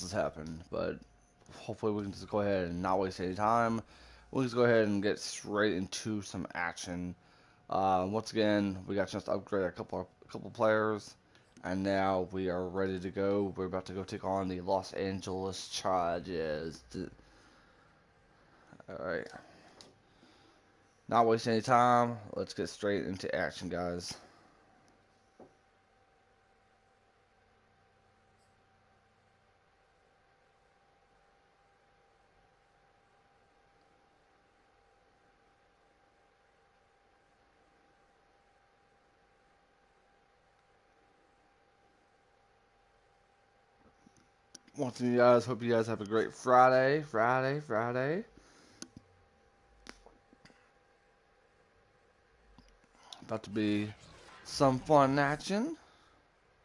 this has happened, but hopefully we can just go ahead and not waste any time. We'll just go ahead and get straight into some action. Once again, we got a chance to upgrade a couple players, and now we are ready to go. We're about to go take on the Los Angeles Chargers. All right, not waste any time. Let's get straight into action, guys. Once again, you guys, hope you guys have a great Friday. About to be some fun action.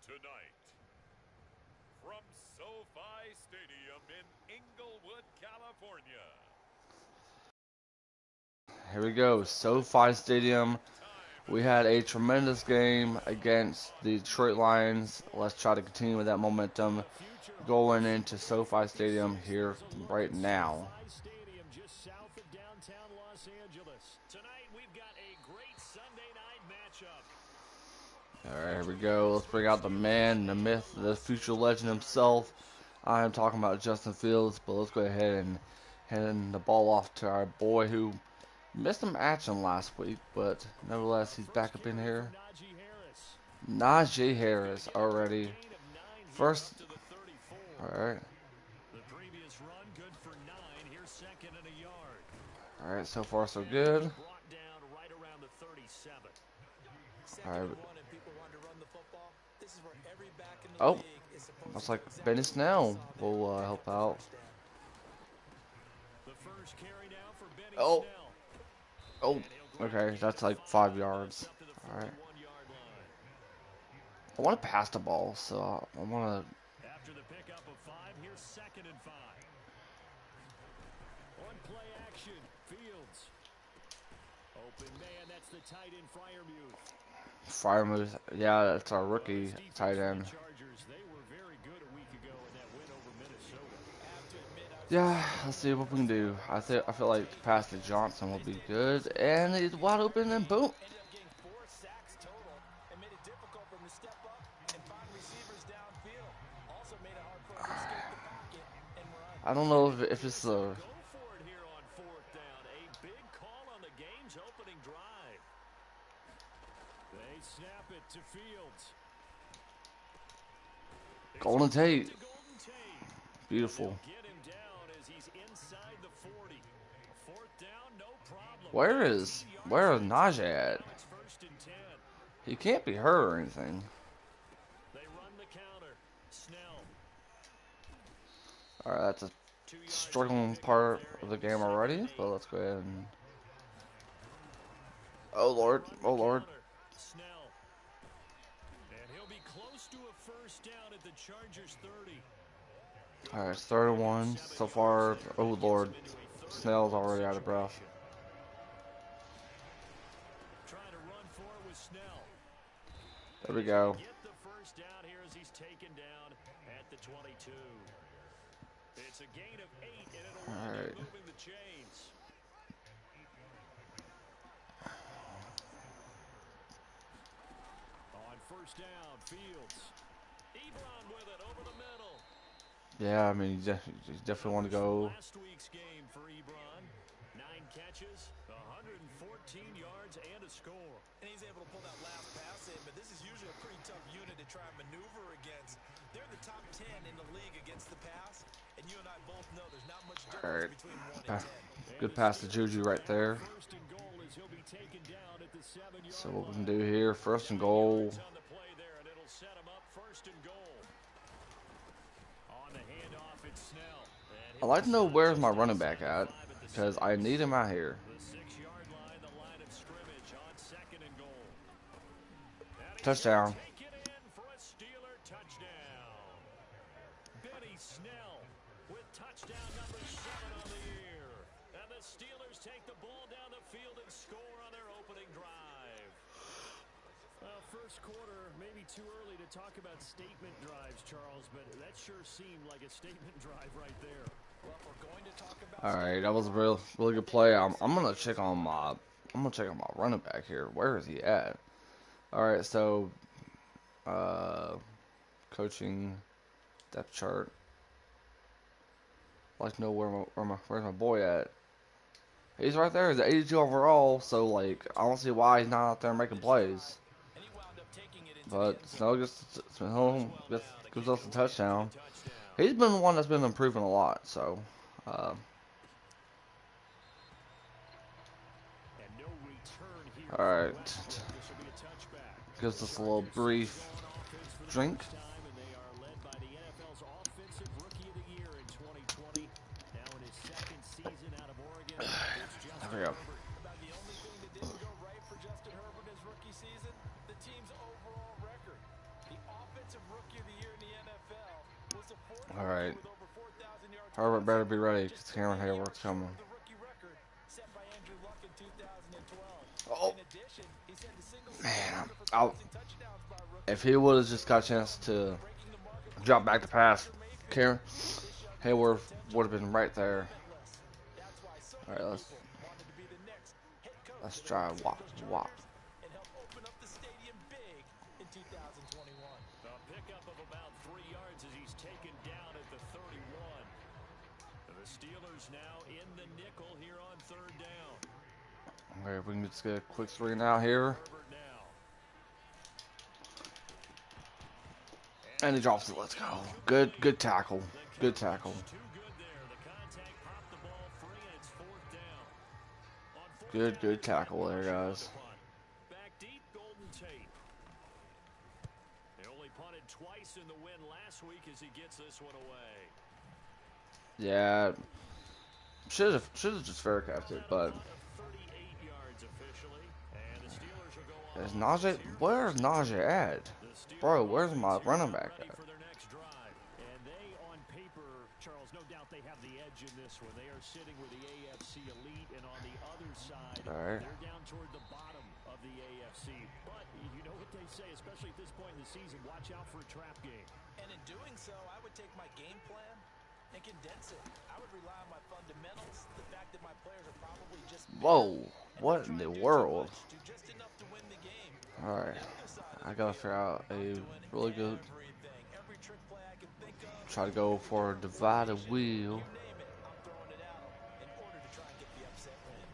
Tonight, from SoFi Stadium in Inglewood, California. Here we go, SoFi Stadium. We had a tremendous game against the Detroit Lions. Let's try to continue with that momentum going into SoFi Stadium here right now. Just south of downtown Los Angeles. Tonight we've got a great Sunday night matchup. All right, here we go. Let's bring out the man, the myth, the future legend himself. I am talking about Justin Fields, but let's go ahead and hand the ball off to our boy who missed some action last week, but nevertheless, he's back up in here. Najee Harris already. First. Alright. Alright, so far so good. Alright. Oh. Looks like Benny Snell will help out. Oh. Oh. Okay, that's like 5 yards. Alright. I want to pass the ball, so I want to. After the pickup of 5, here's 2nd and 5. On play action, Fields. Open man, that's the tight end Freiermuth. Freiermuth, yeah, that's our rookie tight end. They were very good a week ago in that win over Minnesota. Yeah, let's see what we can do. I feel like the pass to Johnson will be good, and he's wide open, and boom. I don't know if it's a. Go for it here on 4th down. A big call on the game's opening drive. They snap it to Fields. Golden Tate. Beautiful. Get him down as he's inside the 40. 4th down, no problem. Where is Najee at? He can't be hurt or anything. They run the counter. Snell. Alright, that's a struggling part of the game already, but let's go ahead and. Oh Lord, oh Lord. Snell. And he'll be close to a 1st down at the Chargers 30. Alright, it's 3rd and 1 so far. Oh Lord, Snell's already out of breath. Trying to run for it with Snell. There we go. Get the 1st down here as he's taken down at the 22. It's a gain of 8 and it'll Alright. moving the chains. On 1st down, Fields. Ebron with it over the middle. Yeah, I mean, you definitely want to go. Last week's game for Ebron. 9 catches, 114 yards, and a score. And he's able to pull that last pass in, but this is usually a pretty tough unit to try and maneuver against. They're the top 10 in the league against the pass, and you and I both know there's not much difference between 1 and 10. Good pass to Juju right there. First and goal as he'll be taken down at the 7-yard So what we can do here, 1st and goal. on the play there, and it'll set him up 1st and goal. On the handoff, it's Snell. I'd like to know where's my running back at, because I need him out here. The 6-yard line, the line of scrimmage on 2nd and goal. Touchdown. Take it in for a Steeler touchdown. Benny Snell with touchdown number 7 on the year. And the Steelers take the ball down the field and score on their opening drive. Well, first quarter, maybe too early to talk about statement drives, Charles, but that sure seemed like a statement drive right there. Well, if we're going to talk about All right, that statement was a drives, really I good think play. this I'm is gonna a check on statement my drive. running back here. Where is he at? All right, so uh, coaching depth chart. I'd like to know where's my boy at? He's right there. He's at 82 overall. So like, I don't see why he's not out there making This plays. drive, and he wound up taking it into the But end zone. Snell gets Does home, well gets now to gives kick us it a away for the touchdown. touchdown. He's been the one that's been improving a lot. So, And no return here all from right, Westbrook. This will be a touchback. gives The us a little Chargers stay brief going offense for the drink. first time, and they are led by the NFL's Offensive Rookie of the Year in 2020. Now in his second season out of Oregon, it's There Justin we go. Herbert. About the only thing that didn't go right for Justin Herbert his rookie season, the team's overall record. The offensive rookie of the year in the NFL was the fourth All rookie right, with over 4,000 yards Herbert passing, better be ready just because 3 Cameron yards Hayward's short coming. of the rookie record set by Andrew Luck in 2012. Oh In addition, he set the single-season man, record for passing touchdowns by a rookie if he would have just got a chance to breaking the mark of drop cleaning back to his pass, Baker Mayfield. Cameron This young man's Hayward potential would have been right is there. limitless. That's why so All many right, people wanted to be the next head coach let's of the try Los walk. Angeles Chargers and help open up the stadium big in 2021. A pickup of about 3 yards as he's taken down at the 31. The Steelers now in the nickel here on third down. All right, we can just get a quick 3 and out here. Herbert now. And he drops it. Let's go. Good tackle. Good tackle. Too good there. The contact popped the ball free, and it's fourth down. On fourth down, Good tackle there, guys. back deep, Golden Tate. They only punted twice in the win last week as he gets this one away. Yeah, should have just fair kept it, but 38 yards officially, and the Steelers will go on. is Najee? Where's Najee at, bro? Where's my running back at? For their next drive. And they, on paper, Charles, no doubt they have the edge in this one. They are sitting with the AFC elite, and on the other side, All right. they're down toward the bottom of the AFC. But you know what they say, especially at this point in the season, watch out for a trap game. And in doing so, I would take my game plan and condense it. I would rely on my fundamentals, the fact that my players are probably just Whoa, what in the world? do just enough to win the game. All right, I gotta figure out a really good. Every trick play I can think of. Try to go for a divided wheel. You name it, I'm throwing it out in order to try and get the upset win.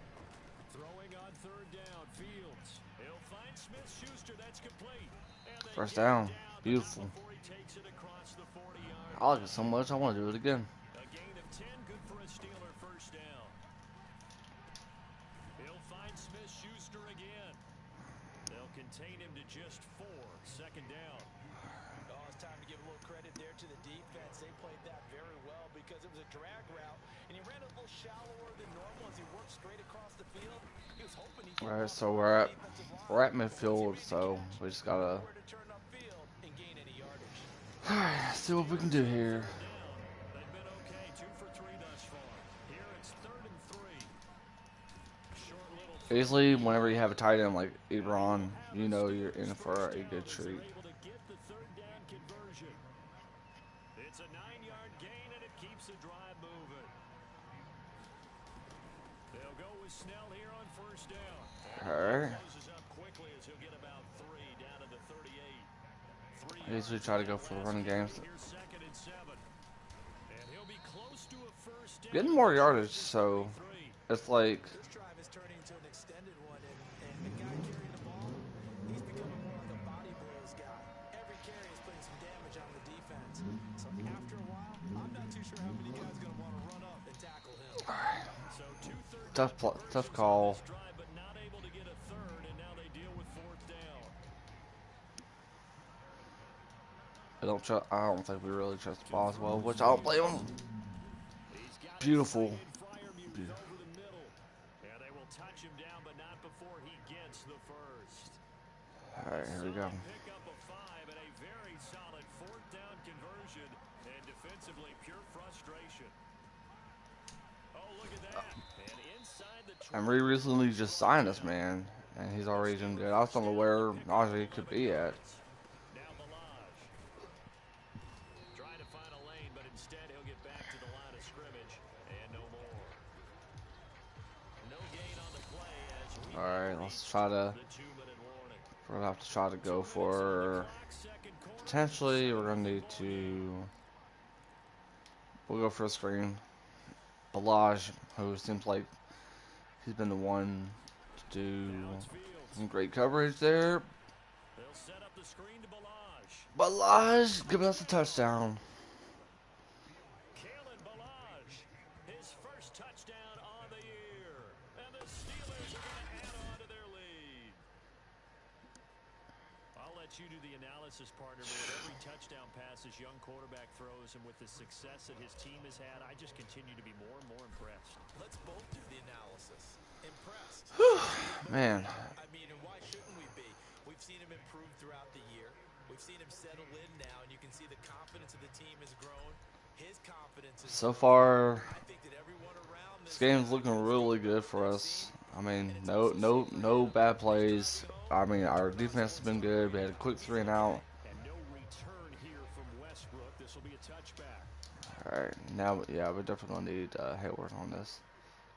Throwing on third down, Fields. He'll find Smith-Schuster. That's complete. And they First get it down. down, but Beautiful. not before he takes it across the 40-yard. I like it so much. I want to do it again. A gain of 10, good for a Steeler first down. He'll find Smith-Schuster again. They'll contain him to just 4. Second down. Oh, it's time to give a little credit there to the defense. They played that very well because it was a drag route, and he ran a little shallower than normal as he worked straight across the field. He was hoping he could All right, walk so around the we're defensive line, at but once he midfield, made the so catch, we just gotta. nowhere to turn upfield and gain any yardage. All right, see what we can do here. They've been okay, 2 for 3 thus far. Here it's 3rd and 3. Short little Basically, whenever you have a tight end like Ebron, you know you're in for a good treat. able to get the 3rd down conversion. It's a 9-yard gain, and it keeps the drive moving. They'll go with Snell here on first down. All right. Closes up quickly as he'll get about 3 down to the 38. I usually try to go for the running games. Here's 2nd and 7. And he'll be close to a first down. Getting more yardage, so it's like This drive is turning into an extended one, and the guy carrying the ball, he's becoming more like a body blows guy. Every carry is putting some damage on the defense. So after a while, I'm not too sure how many guys are going to want to run up and tackle him. So 2 tough call. drive, but not able to get a 3rd, and now they deal with 4th down. I don't think we really trust Boswell, which I don't blame him. He's got Beautiful. it Freiermuth over the middle. And they will touch him down, but not before he gets the first. All right, here we go. Pick up a 5 and a very solid 4th down conversion, and defensively pure frustration. Oh, look at that. And inside the And we recently just signed this man. and he's already doing good. I was don't know where Najee could be at. Now Balaj. Trying to find a lane, but instead he'll get back to the line of scrimmage and no more. No gain on the play as we All now right, let's reach try to. the 2-minute warning. We're gonna have to try to 2 go minutes on the for. clock, second quarter. Potentially, we're 7-0 gonna need ball game. to. We'll go for a screen. Balaj, who seems like he's been the one to do Now it's Fields. some great coverage there. They'll set up the screen to Balaj. Balaj giving us a touchdown. Kalen Balaj, his first touchdown on the year. And the Steelers are going to add on to their lead. I'll let you do the analysis, partner, but with every touchdown pass his young quarterback throws and with the success that his team has had, I just continue to be more and more impressed. Let's both do the analysis. Impressed. Man, I mean, and why shouldn't we be? We've seen him improve throughout the year. We've seen him settle in now, and you can see the confidence of the team has grown. His confidence is so growing. far I think that everyone around this game's looking really good for us. I mean, no bad plays. I mean, our defense has been good. We had a quick 3 and out. And no return here from Westbrook. This will be a touchback. All right, now yeah, we're definitely gonna need Hayward on this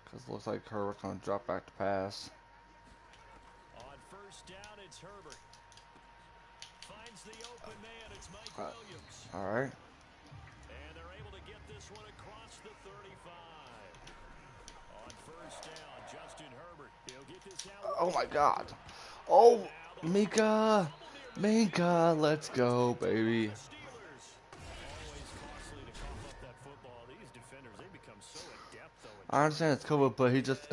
because it looks like Herbert's gonna drop back to pass. On first down, it's Herbert. Finds the open man. It's Mike Williams. All right. And they're able to get this one across the 35. On first down, Justin Herbert. He'll get this out. Oh my God. Oh, Mika, let's go, baby. Steelers. Always costly to cough up that football. These defenders, they become so adept, though. I understand it's covered, but he just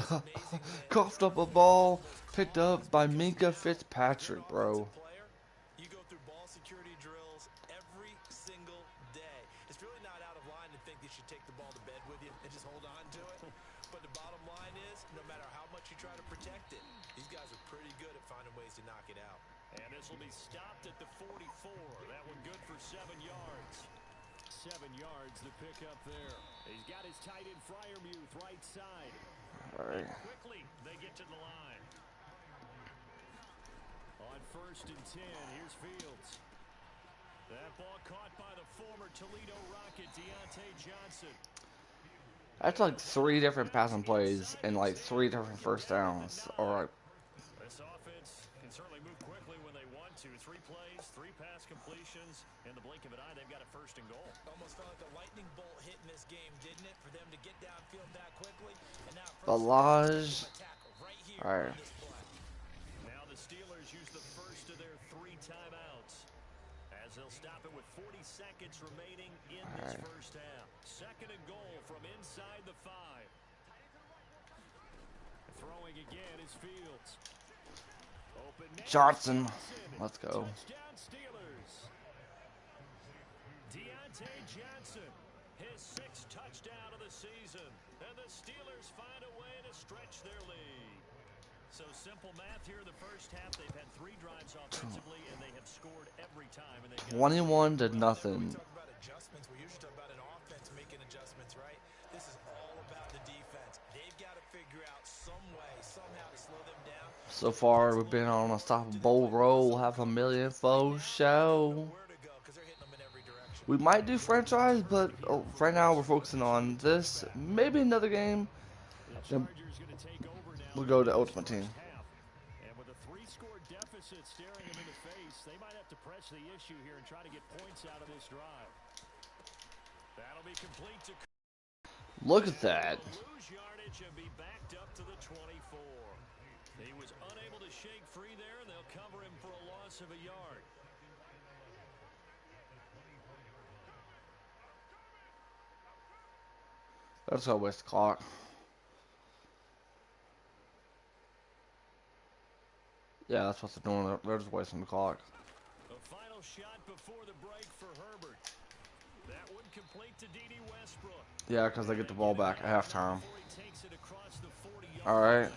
coughed up a ball picked up by Minka Fitzpatrick, bro. You go through ball security drills every single day. It's really not out of line to think you should take the ball to bed with you and just hold on to it. But the bottom line is, no matter how much you try to protect it, these guys are pretty good at finding ways to knock it out. And this will be stopped at the 44. That one good for 7 yards. 7 yards the pickup there. He's got his tight end Freiermuth right side. All right. Quickly, they get to the line. On first and 10, here's Fields. That ball caught by the former Toledo Rocket, Deontay Johnson. That's like 3 different passing plays and like 3 different first downs. All right. This offense can certainly move quickly when they want to. 3 plays, 3 pass completions. In the blink of an eye, they've got a first and goal. Almost felt like a lightning bolt hit in this game, didn't it? For them to get downfield that quickly. And now Balaj. right here All right. on this play. Now the Steelers use the first of their 3 timeouts as they'll stop it with 40 seconds remaining in this first half. Second and goal from inside the 5. Throwing again is Fields. Open man. Johnson. Let's go. Touchdown Steelers. Deontay Johnson, his 6th touchdown of the season. And the Steelers find a way to stretch their lead. So simple math here in the first half. They've had 3 drives offensively, and they have scored every time. And 21 to nothing. When we talk about adjustments, we usually talk about an offense making adjustments, right? This is all about the defense. They've got to figure out some way, somehow to slow them down. So far, we've been on a unstoppable roll. 500,000 for show. We might do franchise, but right now we're focusing on this. Maybe another game. Then we'll go to Ultimate Team. And with a 3-score deficit staring them in the face, they might have to press the issue here and try to get points out of this drive. That'll be complete to. Look at that. Lose yardage and be backed up to the 24. He was unable to shake free there, and they'll cover him for a loss of a yard. Let's go waste the clock. Yeah, that's what they're doing. They're just wasting the clock. A final shot before the break for Herbert. That would complete to D.D. Westbrook. Yeah, because they get the ball back at halftime. Before he takes it across the 40-yard All right. line.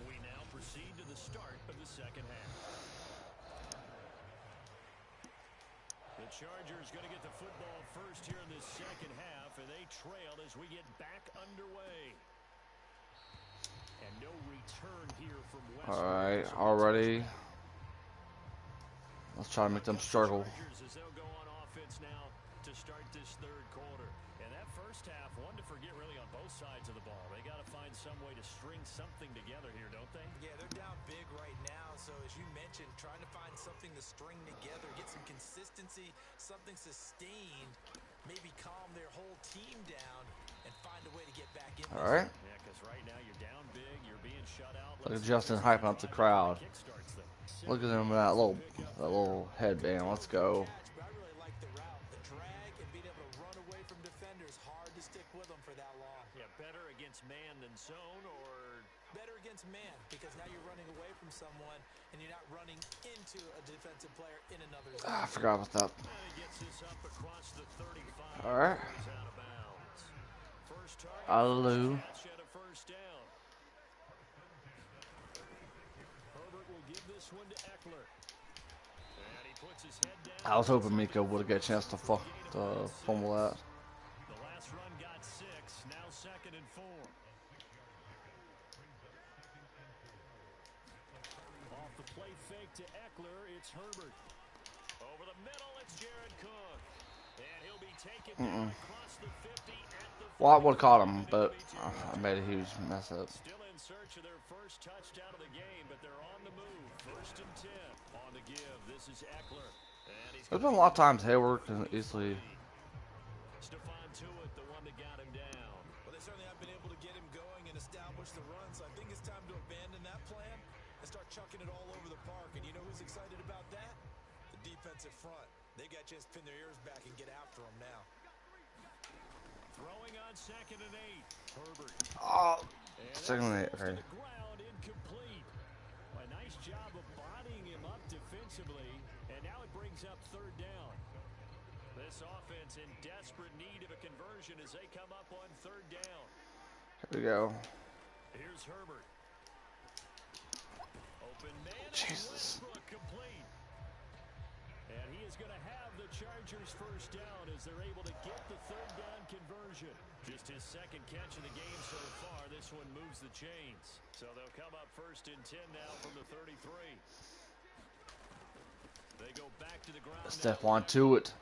We now proceed to the start of the second half. The Chargers going to get the football first here in this second half, and they trail as we get back underway. And no return here from All Westbrook. right, So already. Let's try to make them struggle. Chargers as they'll go on offense now to start this third quarter. And that first half, one to forget really on both sides of the ball. They got to find some way to string something together here, don't they? Yeah, they're down big right now. So as you mentioned, trying to find something to string together, get some consistency, something sustained, maybe calm their whole team down and find a way to get back in All this. right. Yeah, because right now you're down big, you're being shut out. Look at Justin hyping up the crowd. Look at him with that little headband. Let's go. But I really like the route, the drag, and being able to run away from defenders. Hard to stick with them for that long. Yeah, better against man than zone, or better against man because now you're running away from someone and you're not running into a defensive player in another zone. I forgot about that. he gets this up across the 35. All right. Out of bounds. First target, Hallelujah. catch and a first down. Herbert will give this one to Eckler. And he puts his head down. I was hoping Miko would get a chance to fumble that. The last run got 6, now 2nd and 4. Off the play fake to Eckler, it's Herbert. Over the middle, it's Jared Cook. And he'll be taken down across the 50 at the 40. Well, I would have caught him, but I made a huge mess up. Still in search of their first touchdown of the game, but they're on the move. 1st and 10. On the give, this is Eckler. There's been a lot of times Hayward can easily. Stephon Tuitt, the one that got him down. Well, they certainly have been able to get him going and establish the run, so I think it's time to abandon that plan and start chucking it all over the park. And you know who's excited about that? The defensive front. They got a chance to pin their ears back and get after him now. Throwing on 2nd and 8. Herbert. Oh, 2nd and 8. Okay. Ground incomplete. A nice job of bodying him up defensively, and now it brings up 3rd down. This offense in desperate need of a conversion as they come up on 3rd down. Here we go. Here's Herbert. Open man. Jesus. Complete. And he is going to have the Chargers first down as they're able to get the 3rd down conversion. Just his 2nd catch of the game so far. This one moves the chains. So they'll come up 1st and 10 now from the 33. They go back to the ground. Stephon Tuitt.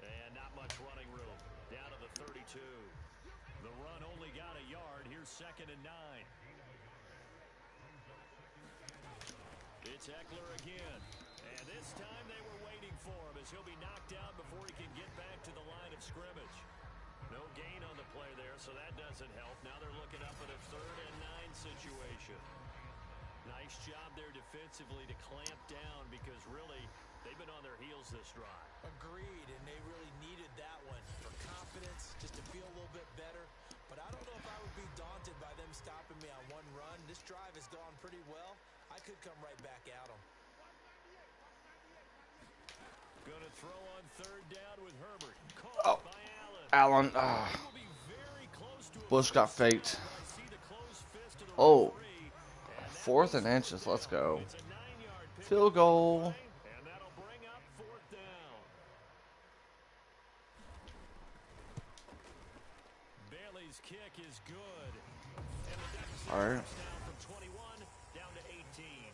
And not much running room. Down to the 32. The run only got a yard. Here's 2nd and 9. It's Eckler again. And this time they were waiting for him as he'll be knocked down before he can get back to the line of scrimmage. No gain on the play there, so that doesn't help. Now they're looking up at a 3rd and 9 situation. Nice job there defensively to clamp down because really they've been on their heels this drive. Agreed, and they really needed that one for confidence, just to feel a little bit better. But I don't know if I would be daunted by them stopping me on one run. This drive has gone pretty well. I could come right back at them. Going to throw on 3rd down with Herbert. Oh, Caught by Allen. Allen. He will be very close to a Bush got first down, faked. but I see the closed fist of the Oh, referee, and that 4th and was inches. Let's go. It's a 9-yard pickup Field goal. play, and that'll bring up 4th down. Bailey's kick is good. And the deficit All right. drops down from 21 down to 18.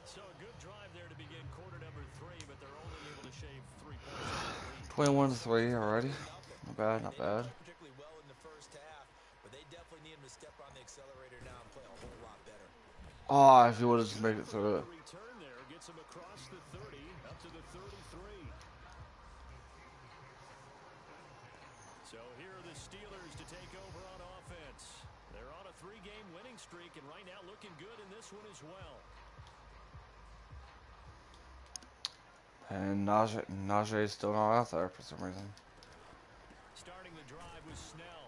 So a good drive there to begin quarter number 3, but they're only able to shave 3 points. 21-3 already. Not bad, not bad. Particularly well in the first half, but they definitely need him to step on the accelerator now and play a whole lot better. Oh, if he would have just made it through it. The return there gets him across the 30 up to the 33. So here are the Steelers to take over on offense. They're on a 3-game winning streak and right now looking good in this one as well. And Najee's still not out there for some reason. Starting the drive with Snell.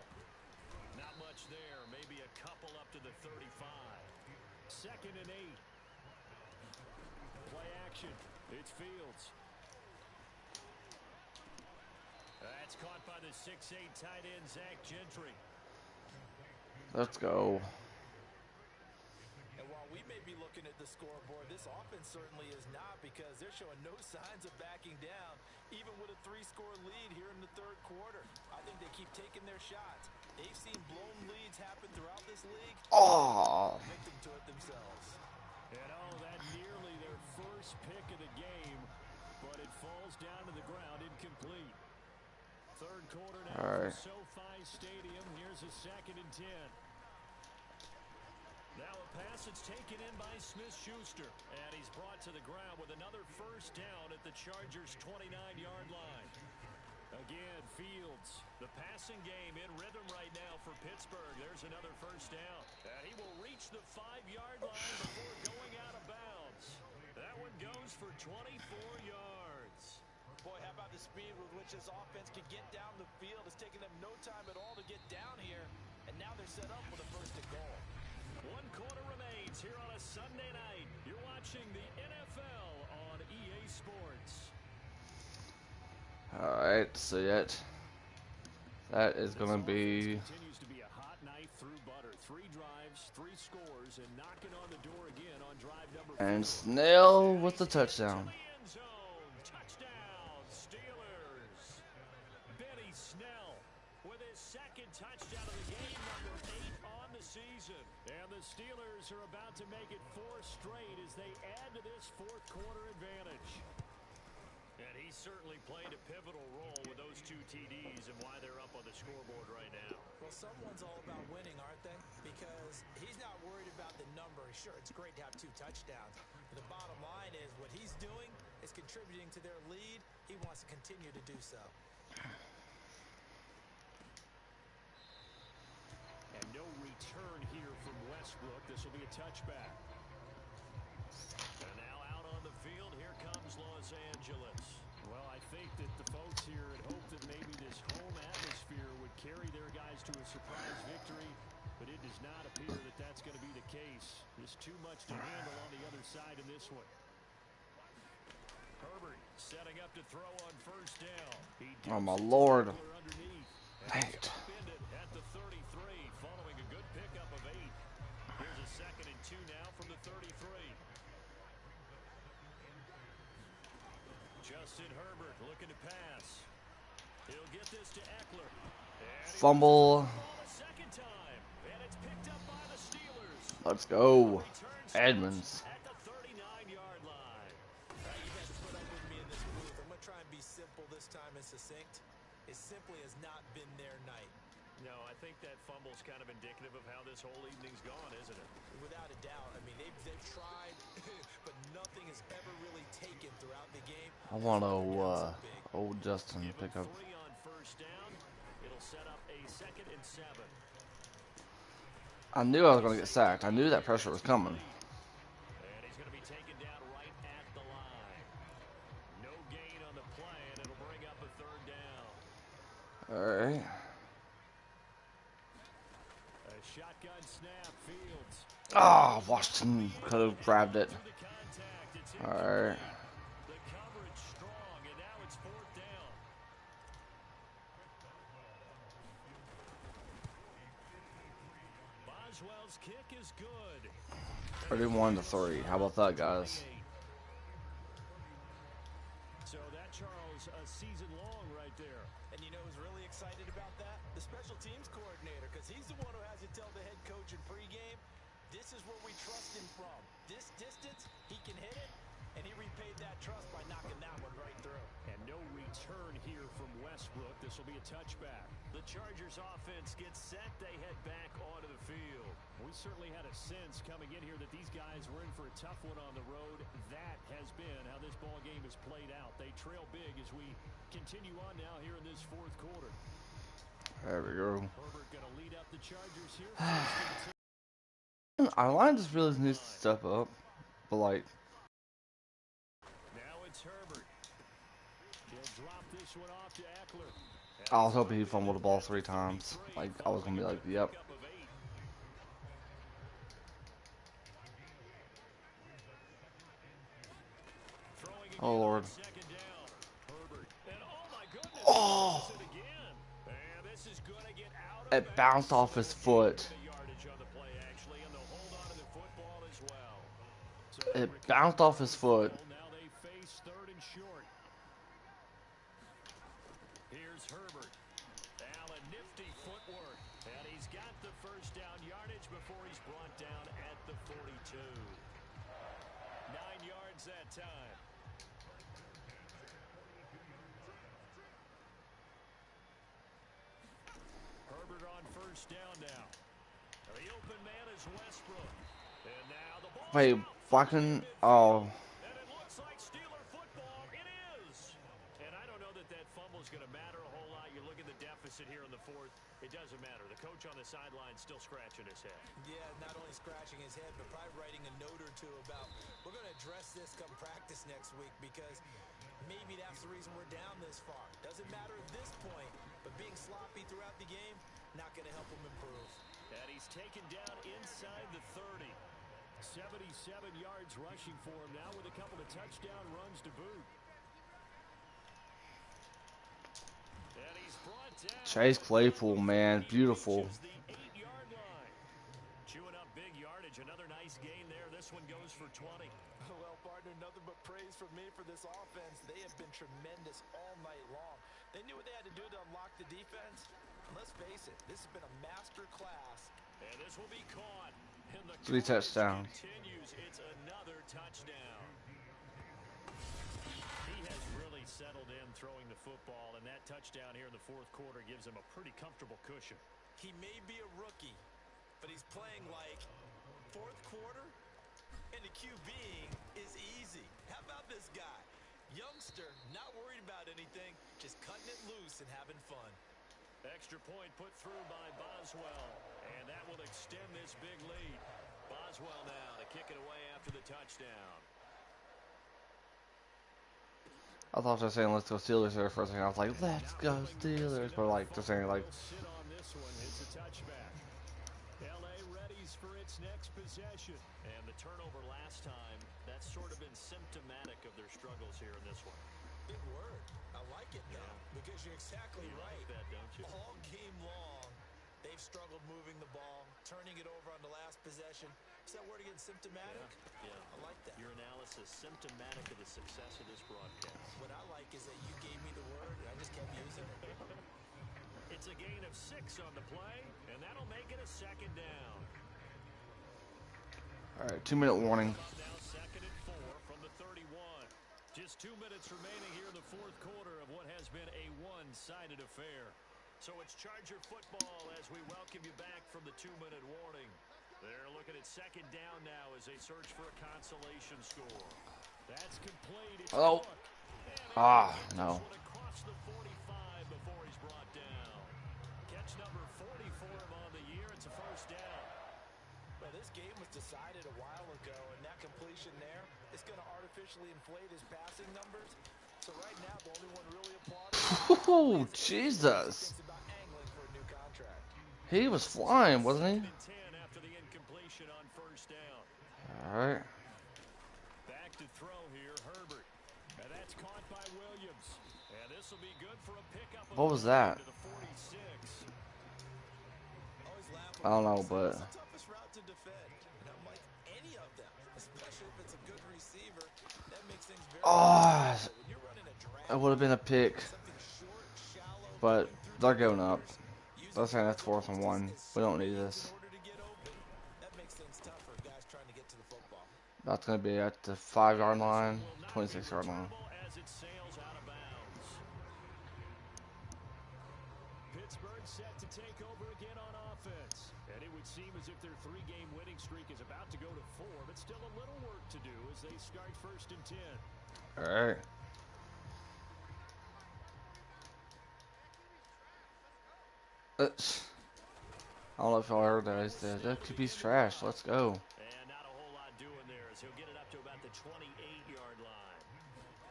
Not much there. Maybe a couple up to the 35. 2nd and 8. Play action. It's Fields. That's caught by the 6'8 tight end, Zach Gentry. Let's go. And while we may be looking at the scoreboard, this offense certainly is not because they're showing no signs of backing down, even with a 3-score lead here in the 3rd quarter. I think they keep taking their shots. They've seen blown leads happen throughout this league. Oh. Victim to it themselves. And oh, that nearly their first pick of the game, but it falls down to the ground incomplete. Third quarter now for SoFi Stadium. Here's a 2nd and 10. Now a pass that's taken in by Smith-Schuster. And he's brought to the ground with another first down at the Chargers' 29-yard line. Again, Fields, the passing game in rhythm right now for Pittsburgh. There's another first down. And he will reach the 5-yard line before going out of bounds. That one goes for 24 yards. Boy, how about the speed with which this offense can get down the field? It's taken them no time at all to get down here. And now they're set up with a first and goal. 1 quarter remains here on a Sunday night. You're watching the NFL on EA Sports. Alright, so that is going to be... Continues to be a hot night through butter. 3 drives, 3 scores, and knocking on the door again on drive number 4. And Snell with the touchdown. Touchdown, Steelers. Benny Snell with his 2nd touchdown of the game, number 8 on the season. And the Steelers are about to make it 4 straight as they add to this 4th quarter advantage. And he certainly played a pivotal role with those 2 TDs and why they're up on the scoreboard right now. Well, someone's all about winning, aren't they? Because he's not worried about the number. Sure, it's great to have 2 touchdowns. But the bottom line is what he's doing is contributing to their lead. He wants to continue to do so. And no return here from Westbrook. This will be a touchback. And now out on the field, here comes Los Angeles. Well, I think that the folks here had hoped that maybe this home atmosphere would carry their guys to a surprise victory, but it does not appear that that's going to be the case. There's too much to handle on the other side in this one. Herbert setting up to throw on first down. Oh, my Lord. Dang it. At the 33, following a good pickup of 8. Here's a 2nd and 2 now from the 33. Justin Herbert looking to pass. He'll get this to Eckler. Fumble. A 2nd time, and it's picked up by the Steelers. Let's go. Edmonds. At the 39-yard line. You guys put up with me in this booth. I'm going to try and be simple this time and succinct. It simply has not been their night. No, I think that fumble's kind of indicative of how this whole evening's gone, isn't it? Without a doubt. I mean, they've tried, but nothing has ever really taken throughout the game. I want to old Justin pick up. 3 on first down. It'll set up a 2nd and 7. I knew I was going to get sacked. I knew that pressure was coming. And he's going to be taken down right at the line. No gain on the play, and it'll bring up a 3rd down. All right. A shotgun snap, Fields. Oh, Washington could have grabbed it. All right. The coverage strong, and now it's 4th down. Boswell's kick is good. 31-3. How about that, guys? So that, Charles, a season long right there. And you know who's really excited about that? The special teams coordinator, because he's the one who has to tell the head coach in pregame, this is where we trust him from. This distance, he can hit it, and he repaid that trust by knocking that one right through. And no return here from Westbrook. This will be a touchback. The Chargers offense gets set. They head back onto the field. We certainly had a sense coming in here that these guys were in for a tough one on the road. That has been how this ball game has played out. They trail big as we continue on now here in this 4th quarter. There we go. Herbert going to lead up the Chargers here. Our line just really needs to step up, but like. Now it's Herbert. He'll drop this one off to Eckler. I was hoping he fumbled the ball 3 times. Like I was gonna be like, yep. Oh Lord. Oh! It bounced off his foot. It bounced off his foot. Now they face 3rd and short. Here's Herbert. Now a nifty footwork. the first down yardage before he's brought down at the 42. 9 yards that time. Herbert on first down now. The open man is Westbrook. And now the ball's Wait, out fucking. midfield. Oh. And it looks like Steeler football. It is. And I don't know that that fumble is going to matter a whole lot. You look at the deficit here in the fourth. It doesn't matter. The coach on the sideline still scratching his head. Yeah, not only scratching his head, but probably writing a note or two about, we're going to address this come practice next week because maybe that's the reason we're down this far. Doesn't matter at this point, but being sloppy throughout the game, not going to help him improve. And he's taken down inside the 30. 77 yards rushing for him now with a couple of touchdown runs to boot. And he's brought down. Chase Claypool, man. Beautiful. The 8-yard line. Chewing up big yardage. Another nice gain there. This one goes for 20. Well, partner, nothing but praise from me for this offense. They have been tremendous all night long. They knew what they had to do to unlock the defense. And let's face it, this has been a master class. And this will be caught. And the 3 touchdowns. continues. It's another touchdown. He has really settled in throwing the football, and that touchdown here in the fourth quarter gives him a pretty comfortable cushion. He may be a rookie, but he's playing like fourth quarter, and the QBing is easy. How about this guy? Youngster, not worried about anything, just cutting it loose and having fun. Extra point put through by Boswell, and that will extend this big lead. Boswell now to kick it away after the touchdown. I thought they were saying let's go Steelers there for a second. I was like, let's go Steelers. But like they're saying like. Sit on this one. It's a touchback. LA readies for its next possession. And the turnover last time, that's sort of been symptomatic of their struggles here in this one. Big word. I like it, though, because you're exactly right. Like that, don't you? All game long, they've struggled moving the ball, turning it over on the last possession. Is that word again, symptomatic? Yeah. I like that. Your analysis, symptomatic of the success of this broadcast. What I like is that you gave me the word, and I just kept using it. It's a gain of 6 on the play, and that'll make it a second down. All right, 2-minute warning. Now second and 4 from the 31. Just 2 minutes remaining here in the fourth quarter of what has been a one-sided affair. So it's Charger football as we welcome you back from the 2-minute warning. They're looking at second down now as they search for a consolation score. That's complete. It's Oh. No. Across the 45 before he's brought down. Catch number 40 for him on the year. It's a first down. Well, this game was decided a while ago, and that completion there is going to artificially inflate his passing numbers. So right now, the only one really applauding. Oh, Jesus. Thinks about angling for a new contract. He was flying, wasn't he? 10 after the incompletion on first down. All right. Back to throw here, Herbert. And that's caught by Williams. And this will be good for a pickup. What was that? To the 46. Always laugh I don't know, when but it's the toughest route to defend. And I'm like, any of them, especially if it's a good receiver, that makes things very oh, when you're running a drag, it would have been a pick, something short, shallow, but going through they're going up. using They're saying that's your 4th and 1. We don't need this. in order to get open. That makes things tough for guys trying to get to the football. That's gonna be at the 5-yard line, 26-yard line. As it sails out of bounds. Pittsburgh set to take over again on offense. And it would seem as if their 3-game winning streak is about to go to 4, but still a little work to do as they start first and 10. All right. I don't know if y'all heard that. He said that could be trash. Let's go. And not a whole lot doing there as he'll get it up to about the 28-yard line.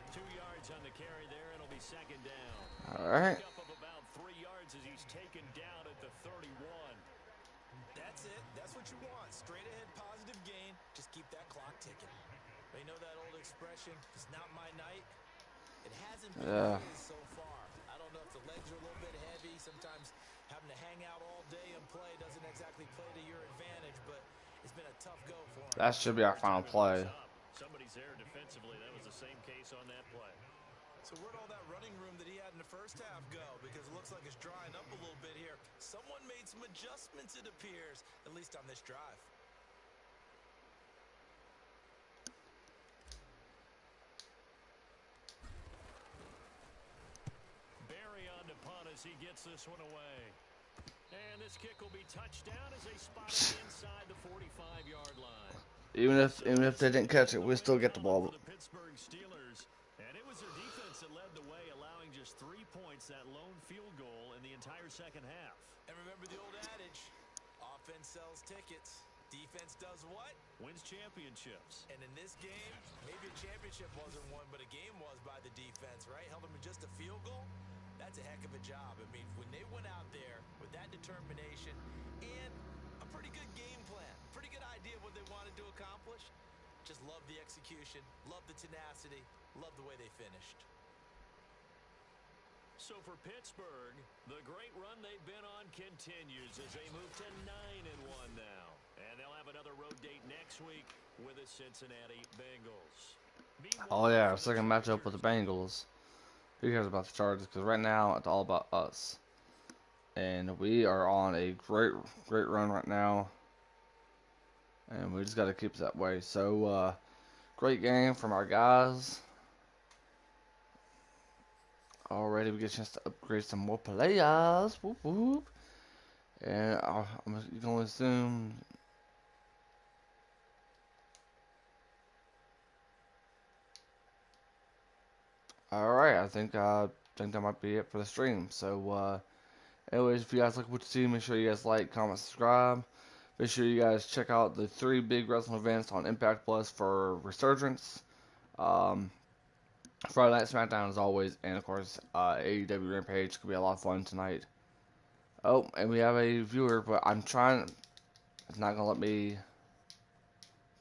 2 yards on the carry there. It'll be second down. All right. Up of about 3 yards as he's taken down at the 31. That's it. That's what you want. Straight ahead positive gain. Just keep that clock ticking. They know that old expression, it's not my night. It hasn't been his so far. I don't know if the legs are a little bit heavy. Sometimes having to hang out all day and play doesn't exactly play to your advantage, but it's been a tough go for him. That should be our final play. Somebody's there defensively. That was the same case on that play. So where'd all that running room that he had in the first half go? Because it looks like it's drying up a little bit here. Someone made some some adjustments, it appears, at least on this drive. Barry on to punt as he gets this one away. And this kick will be touched down as they spot it inside the 45-yard line. Even if they didn't catch it, we still get the ball. For the Pittsburgh Steelers, and it was their defense that led the way, allowing just 3 points, that lone field goal in the entire second half. And remember the old adage, offense sells tickets. Defense does what? Wins championships. And in this game, maybe a championship wasn't won, but a game was by the defense, right? Held them to just a field goal. That's a heck of a job. I mean, when they went out there with that determination and a pretty good game plan, pretty good idea of what they wanted to accomplish, just love the execution, love the tenacity, love the way they finished. So for Pittsburgh, the great run they've been on continues as they move to 9-1 now. And they'll have another road date next week with the Cincinnati Bengals. Oh yeah, our second matchup with the Bengals. Who cares about the Chargers? Because right now it's all about us, and we are on a great run right now, and we just got to keep it that way. So great game from our guys. Already we get a chance to upgrade some more players. Whoop whoop. And you can only assume. Alright, I think that might be it for the stream. So anyways, if you guys like what you see, make sure you guys like, comment, subscribe. Make sure you guys check out the 3 big wrestling events on Impact Plus for Resurgence. Friday Night SmackDown as always, and of course AEW Rampage could be a lot of fun tonight. Oh, and we have a viewer, but I'm trying. It's not gonna let me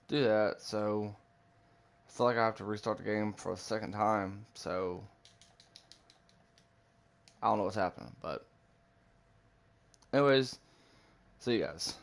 do that, so I feel like I have to restart the game for a second time. So I don't know what's happening, but anyways, see you guys.